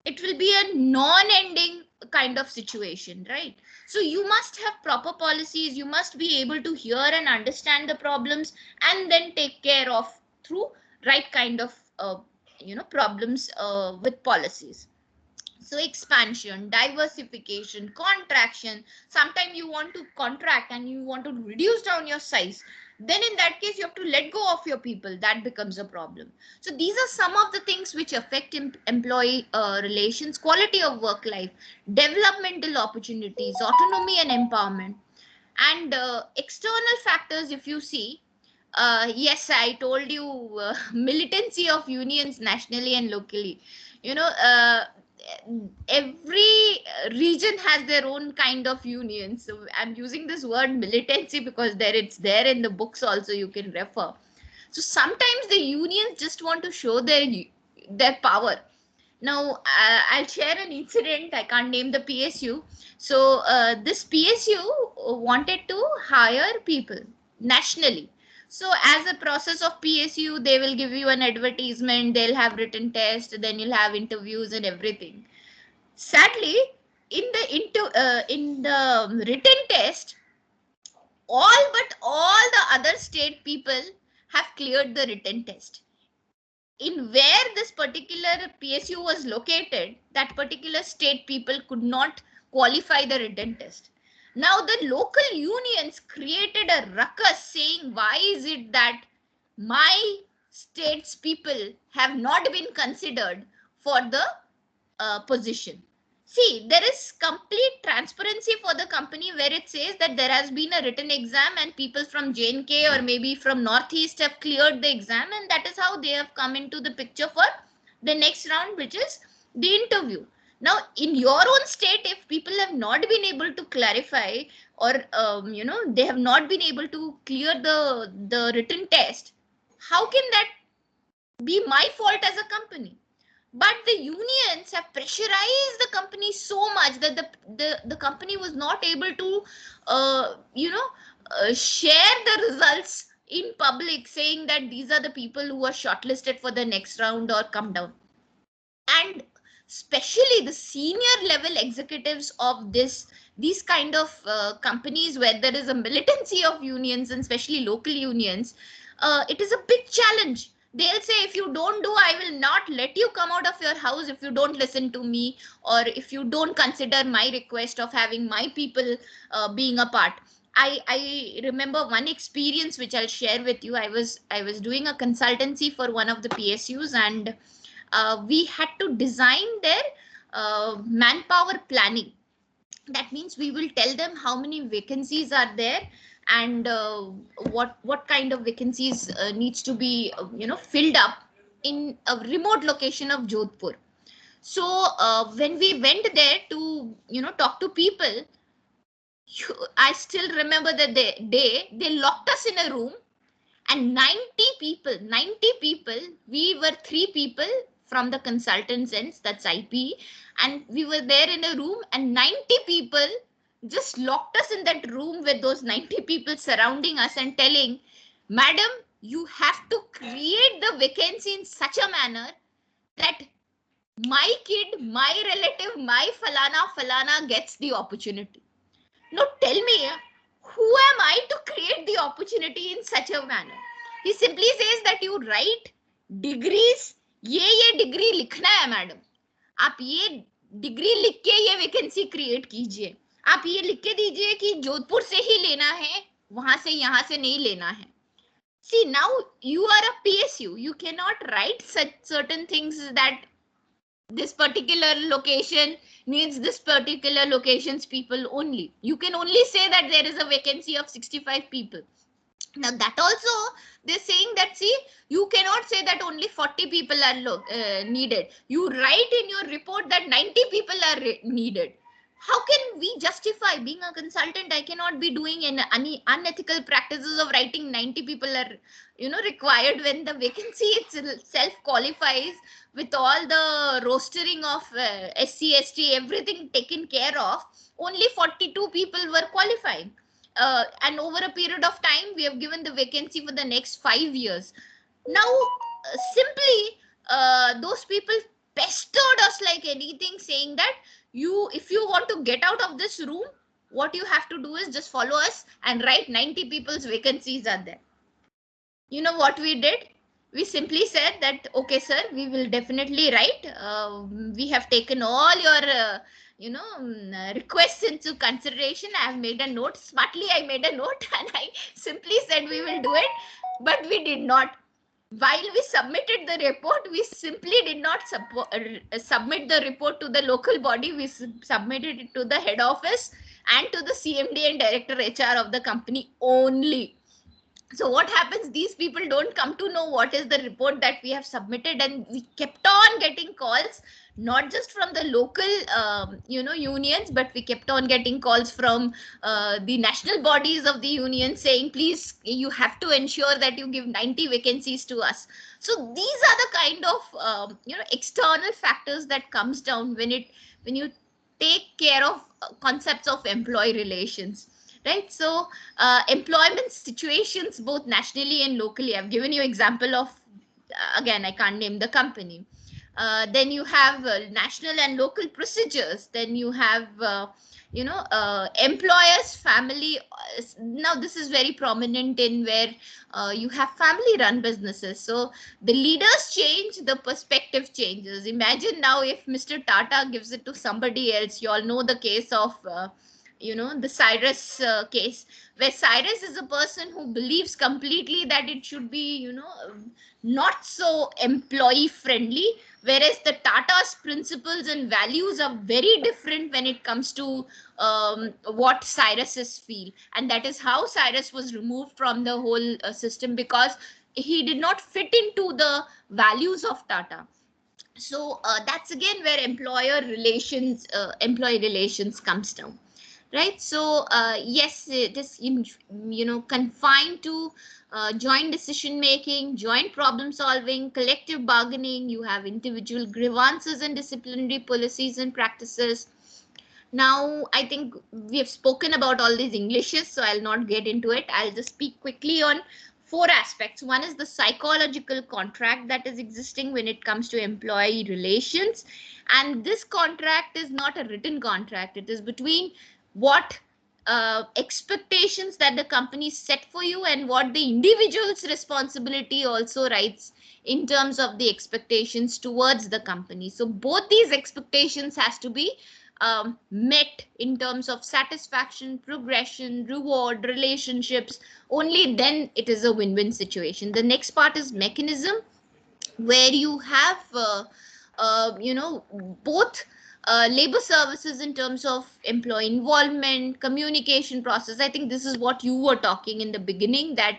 it will be a non-ending kind of situation, right? So you must have proper policies, you must be able to hear and understand the problems, and then take care of through right kind of problems with policies. So expansion, diversification, contraction. Sometimes you want to contract and you want to reduce down your size, then in that case you have to let go of your people. That becomes a problem. So these are some of the things which affect employee relations, quality of work life, developmental opportunities, autonomy and empowerment. And external factors, if you see, yes, I told you, militancy of unions nationally and locally. You know, every region has their own kind of union. So I'm using this word militancy because there it's there in the books also, you can refer. So sometimes the unions just want to show their power. Now, I'll share an incident. I can't name the PSU. So, this PSU wanted to hire people nationally. So, as a process of PSU, they will give you an advertisement, they'll have written test, then you'll have interviews and everything. Sadly, in the written test, all the other state people have cleared the written test. In where this particular PSU was located, that particular state people could not qualify the written test. Now the local unions created a ruckus saying, why is it that my state's people have not been considered for the position? See, there is complete transparency for the company where it says that there has been a written exam and people from JNK or maybe from Northeast have cleared the exam, and that is how they have come into the picture for the next round, which is the interview. Now, in your own state, if people have not been able to clarify or they have not been able to clear the written test, how can that be my fault as a company? But the unions have pressurized the company so much that the company was not able to share the results in public, saying that these are the people who are shortlisted for the next round or come down. And especially the senior level executives of these kind of companies where there is a militancy of unions, and especially local unions, it is a big challenge. They'll say, if you don't do, I will not let you come out of your house if you don't listen to me, or if you don't consider my request of having my people being a part. I remember one experience which I'll share with you. I was doing a consultancy for one of the PSUs, and we had to design their manpower planning. That means we will tell them how many vacancies are there, and what kind of vacancies needs to be filled up in a remote location of Jodhpur. So when we went there to talk to people, I still remember the day they locked us in a room, and 90 people, we were 3 people from the consultants ends, that's IP, and we were there in a room, and 90 people just locked us in that room with those 90 people surrounding us and telling, madam, you have to create the vacancy in such a manner that my kid, my relative, my falana gets the opportunity. Now tell me, who am I to create the opportunity in such a manner? He simply says that you write degrees, ये degree लिखना है madam, आप ये degree लिख के ये vacancy create कीजिए, आप ये लिख के दीजिए कि जोधपुर से ही लेना है, वहां से यहाँ से नहीं लेना है. See, now you are a PSU, you cannot write such certain things that this particular location needs this particular location's people only. You can only say that there is a vacancy of 65 people. Now that also they're saying that, see, you cannot say that only 40 people are needed. You write in your report that 90 people are needed. how can we justify being a consultant? I cannot be doing any unethical practices of writing 90 people are required, when the vacancy itself qualifies with all the rostering of SC, ST, everything taken care of. Only 42 people were qualifying, and over a period of time we have given the vacancy for the next 5 years. Now simply those people pestered us like anything, saying that if you want to get out of this room, what you have to do is just follow us and write 90 people's vacancies are there. You know what we did? We simply said that, okay sir, we will definitely write, we have taken all your requests into consideration. I have made a note, smartly I made a note, and I simply said we will do it. But we did not. While we submitted the report, we simply did not submit the report to the local body. We submitted it to the head office and to the CMD and director HR of the company only. So what happens, these people don't come to know what is the report that we have submitted, and we kept on getting calls, not just from the local unions, but we kept on getting calls from the national bodies of the union, saying please, you have to ensure that you give 90 vacancies to us. So these are the kind of external factors that comes down when you take care of concepts of employee relations, right? So employment situations both nationally and locally, I've given you example of, again I can't name the company. Then you have national and local procedures. Then you have employers family. Now this is very prominent in where you have family run businesses. So the leaders change, the perspective changes. Imagine now if Mr. Tata gives it to somebody else. You all know the case of the Cyrus case, where Cyrus is a person who believes completely that it should be not so employee friendly, whereas the Tata's principles and values are very different when it comes to what Cyrus's feel. And that is how Cyrus was removed from the whole system, because he did not fit into the values of Tata. So that's again where employee relations comes down, right? So yes, it is confined to joint decision making, joint problem solving, collective bargaining. You have individual grievances and disciplinary policies and practices. Now I think we have spoken about all these Englishes, so I'll not get into it. I'll just speak quickly on four aspects. One is the psychological contract that is existing when it comes to employee relations, and this contract is not a written contract. It is between what expectations that the company set for you, and what the individual's responsibility also writes in terms of the expectations towards the company. So both these expectations has to be met in terms of satisfaction, progression, reward, relationships. Only then it is a win-win situation. The next part is mechanism, where you have both labor services in terms of employee involvement, communication process. I think this is what you were talking in the beginning, that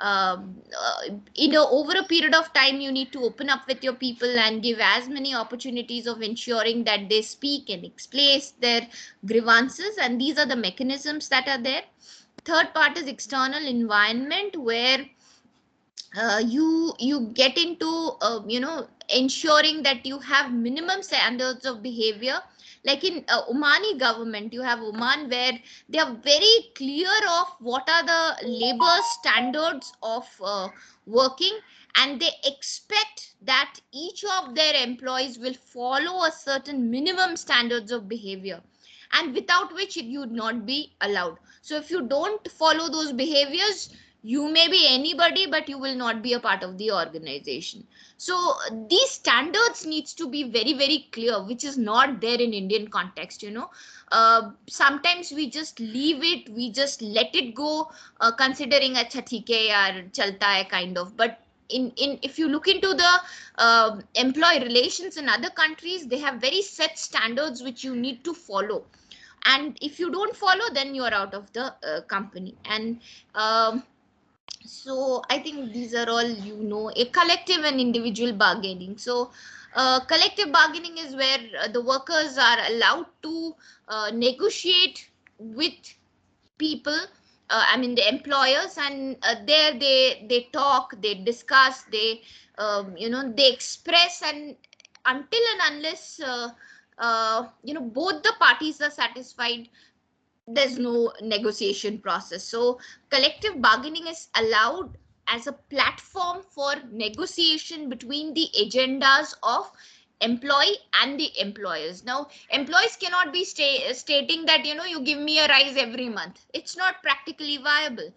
over a period of time you need to open up with your people and give as many opportunities of ensuring that they speak and express their grievances, and these are the mechanisms that are there. Third part is external environment, where you get into ensuring that you have minimum standards of behavior. Like in Omani government, you have Oman, where they are very clear of what are the labor standards of working, and they expect that each of their employees will follow a certain minimum standards of behavior, and without which you would not be allowed. So if you don't follow those behaviors, you may be anybody, but you will not be a part of the organization. So these standards needs to be very very clear, which is not there in Indian context. Sometimes we just leave it, we just let it go, considering acha theek hai yaar, chalta hai kind of. But in if you look into the employee relations in other countries, they have very set standards which you need to follow, and if you don't follow, then you are out of the company. And so I think these are all, a collective and individual bargaining. So Collective bargaining is where the workers are allowed to negotiate with people, I mean the employers, and there they talk, they discuss, they they express, and until and unless both the parties are satisfied, there's no negotiation process. So collective bargaining is allowed as a platform for negotiation between the agendas of employee and the employers. Now employees cannot be stating that you give me a rise every month. It's not practically viable.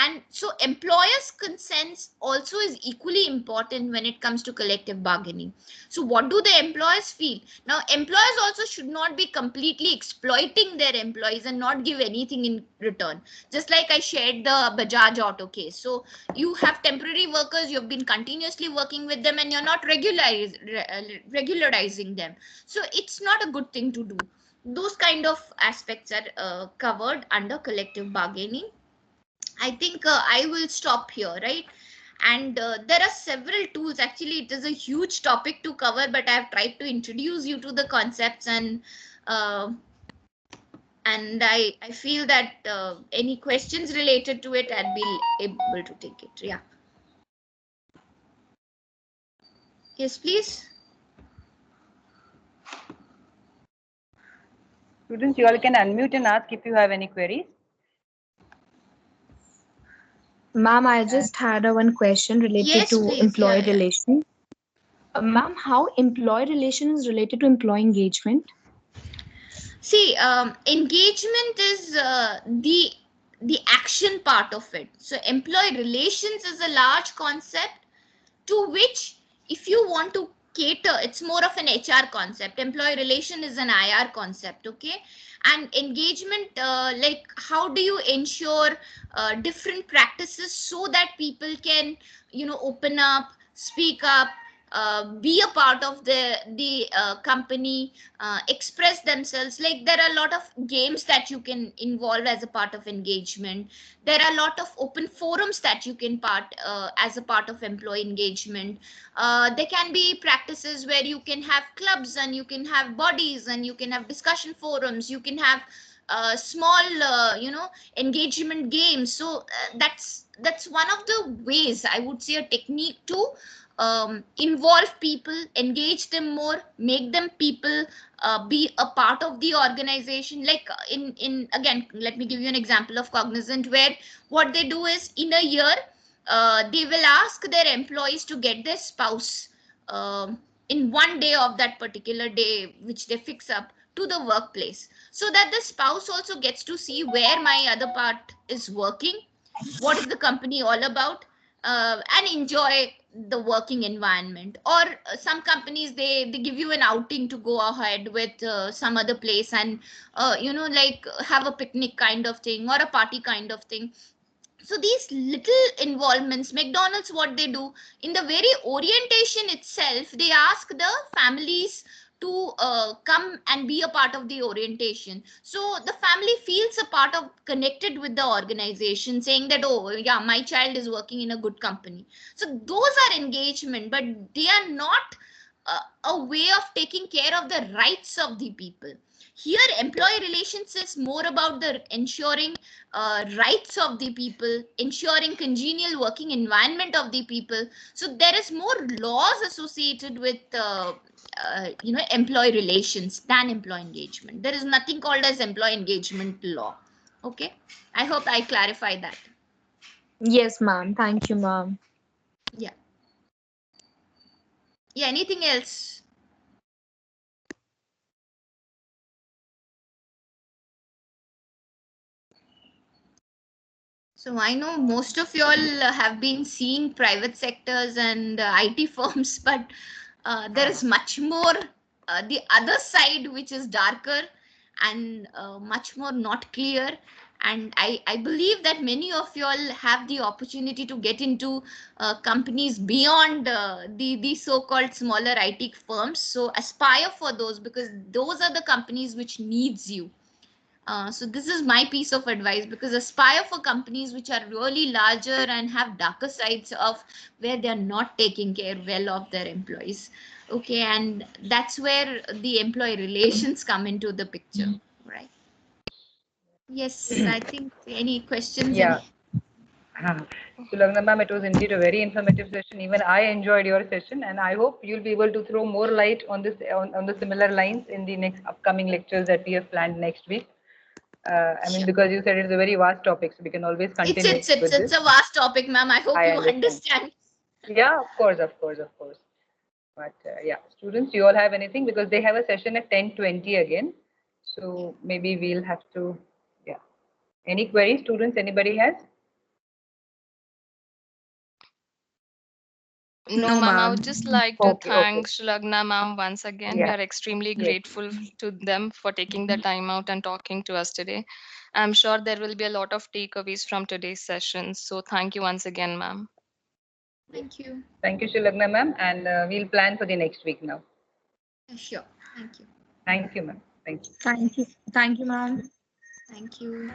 And so employers consents also is equally important when it comes to collective bargaining. So what do the employers feel? Now employers also should not be completely exploiting their employees and not give anything in return. Just like I shared the Bajaj auto case. So you have temporary workers, you've been continuously working with them, and you're not regularizing them. So it's not a good thing to do. Those kind of aspects are covered under collective bargaining. I think I will stop here, right? And there are several tools. Actually, it is a huge topic to cover, but I have tried to introduce you to the concepts, uh, and I feel that any questions related to it, I'd be able to take it. Yeah. Yes, please. Students, you all can unmute and ask if you have any queries. Ma'am, I just had a one question related Yes, to please. Yeah, employee yeah. relation. Ma'am, how employee relation is related to employee engagement? See, engagement is the action part of it. So employee relations is a large concept to which, if you want to cater, it's more of an HR concept. Employee relation is an IR concept. Okay. And engagement, like how do you ensure different practices so that people can open up, speak up, be a part of the company, express themselves. Like there are a lot of games that you can involve as a part of engagement. There are a lot of open forums that you can part as a part of employee engagement. There can be practices where you can have clubs, and you can have bodies, and you can have discussion forums, you can have small engagement games. So that's one of the ways, I would say, a technique to involve people, engage them more, make them people, be a part of the organization. Like in again, let me give you an example of Cognizant, where what they do is, in a year, they will ask their employees to get their spouse in one day of that particular day which they fix up to the workplace, so that the spouse also gets to see where my other part is working, what is the company all about, and enjoy the working environment. Or some companies, they give you an outing to go ahead with some other place, and like have a picnic kind of thing, or a party kind of thing. So these little involvements, McDonald's, what they do, in the very orientation itself, they ask the families to come and be a part of the orientation, so the family feels a part of, connected with the organization, saying that, oh yeah, my child is working in a good company. So those are engagement, but they are not a way of taking care of the rights of the people. Here employee relations is more about the ensuring rights of the people, ensuring congenial working environment of the people. So there is more laws associated with employee relations than employee engagement. There is nothing called as employee engagement law. Okay, I hope I clarified that. Yes, ma'am. Thank you, ma'am. Yeah. Yeah, anything else? So I know most of you all have been seeing private sectors and IT firms, but there is much more the other side, which is darker and much more not clear. And I believe that many of you all have the opportunity to get into companies beyond the so-called smaller IT firms. So aspire for those, because those are the companies which needs you. So this is my piece of advice, because aspire for companies which are really larger and have darker sides of where they are not taking care well of their employees. Okay, and that's where the employee relations come into the picture, right? Yes, I think any questions, Yeah. any. Shulagna ma'am, it was indeed a very informative session. Even I enjoyed your session, and I hope you'll be able to throw more light on this on the similar lines in the next upcoming lectures that we have planned next week. I mean, Sure. because you said it's a very vast topic, so we can always It's continue it's it's with it's this. a vast topic, ma'am. I hope I you understand. understand. Yeah, of course, of course, of course. But yeah, students, you all have anything because they have a session at 10:20 again. So maybe we'll have to, yeah. Any queries, students? Anybody has? No, No, ma'am, I would ma'am. just like to Okay, okay. thank Shulagna ma'am once again. We Yeah. are extremely Yes. grateful to them for taking the time out and talking to us today. I'm sure there will be a lot of takeaways from today's session. So thank you once again, ma'am. Yes. Thank you. Thank you, Shulagna ma'am, and we'll plan for the next week now. Sure. Thank you. Thank you, ma'am. Thank you. Thank you. Thank you, ma'am. Thank you.